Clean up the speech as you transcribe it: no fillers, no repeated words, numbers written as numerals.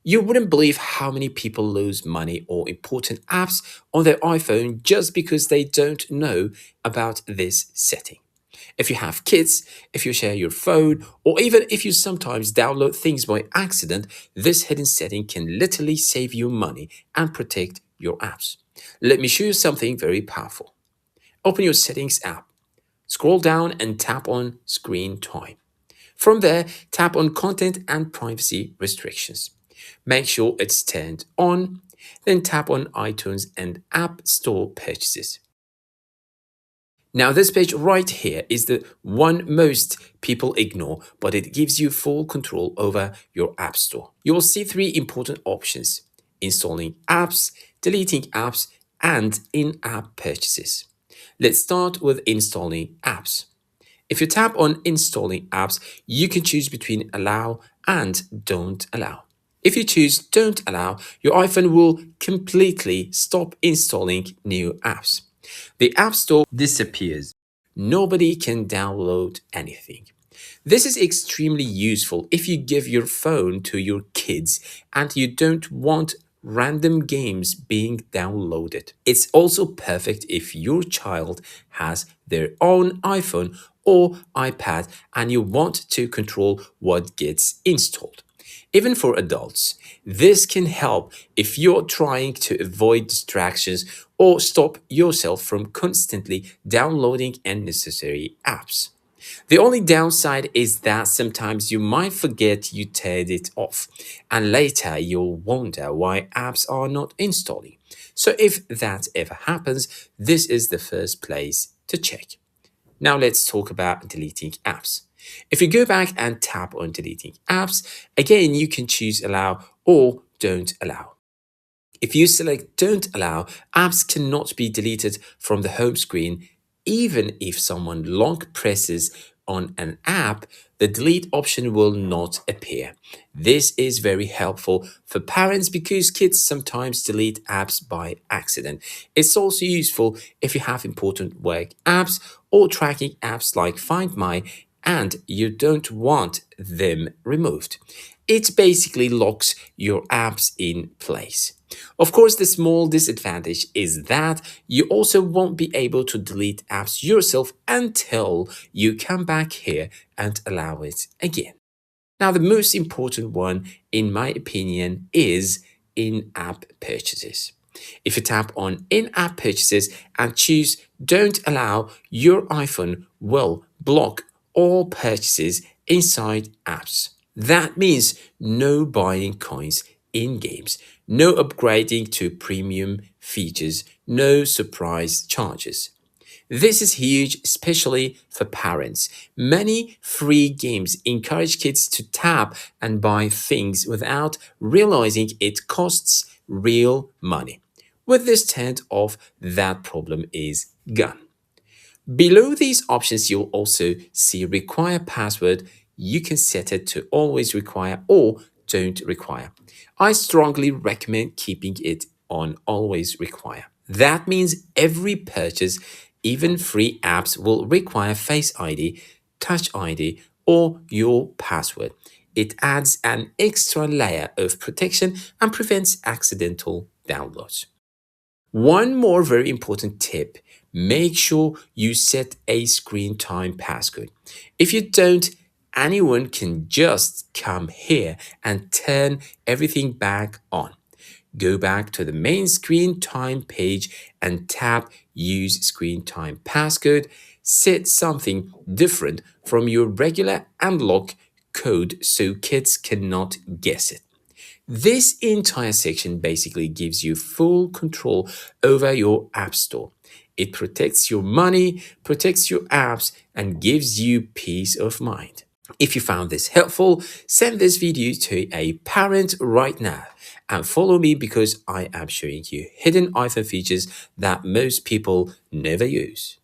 You wouldn't believe how many people lose money or important apps on their iPhone just because they don't know about this setting. If you have kids, if you share your phone, or even if you sometimes download things by accident, this hidden setting can literally save you money and protect your apps. Let me show you something very powerful. Open your Settings app, scroll down and tap on Screen Time. From there, tap on Content and Privacy Restrictions. Make sure it's turned on, then tap on iTunes and App Store purchases. Now, this page right here is the one most people ignore, but it gives you full control over your App Store. You will see three important options: installing apps, deleting apps, and in-app purchases. Let's start with installing apps. If you tap on installing apps, you can choose between allow and don't allow. If you choose don't allow, your iPhone will completely stop installing new apps. The App Store disappears. Nobody can download anything. This is extremely useful if you give your phone to your kids and you don't want random games being downloaded. It's also perfect if your child has their own iPhone or iPad and you want to control what gets installed. Even for adults, this can help if you're trying to avoid distractions or stop yourself from constantly downloading unnecessary apps. The only downside is that sometimes you might forget you turned it off, and later you'll wonder why apps are not installing. So, if that ever happens, this is the first place to check. Now, let's talk about deleting apps. If you go back and tap on deleting apps, again you can choose allow or don't allow. If you select don't allow, apps cannot be deleted from the home screen. Even if someone long presses on an app, the delete option will not appear. This is very helpful for parents because kids sometimes delete apps by accident. It's also useful if you have important work apps or tracking apps like Find My and you don't want them removed. It basically locks your apps in place. Of course, the small disadvantage is that you also won't be able to delete apps yourself until you come back here and allow it again. Now, the most important one, in my opinion, is in-app purchases. If you tap on in-app purchases and choose don't allow, your iPhone will block all purchases inside apps. That means no buying coins in games, no upgrading to premium features, no surprise charges. This is huge, especially for parents. Many free games encourage kids to tap and buy things without realizing it costs real money. With this turned off, that problem is gone. Below these options, you'll also see require password. You can set it to always require or don't require. I strongly recommend keeping it on always require. That means every purchase, even free apps, will require Face ID, Touch ID, or your password. It adds an extra layer of protection and prevents accidental downloads. One more very important tip: make sure you set a screen time passcode. If you don't, anyone can just come here and turn everything back on. Go back to the main screen time page and tap Use Screen Time Passcode. Set something different from your regular unlock code so kids cannot guess it. This entire section basically gives you full control over your App Store. It protects your money, protects your apps, and gives you peace of mind. If you found this helpful, send this video to a parent right now and follow me because I am showing you hidden iPhone features that most people never use.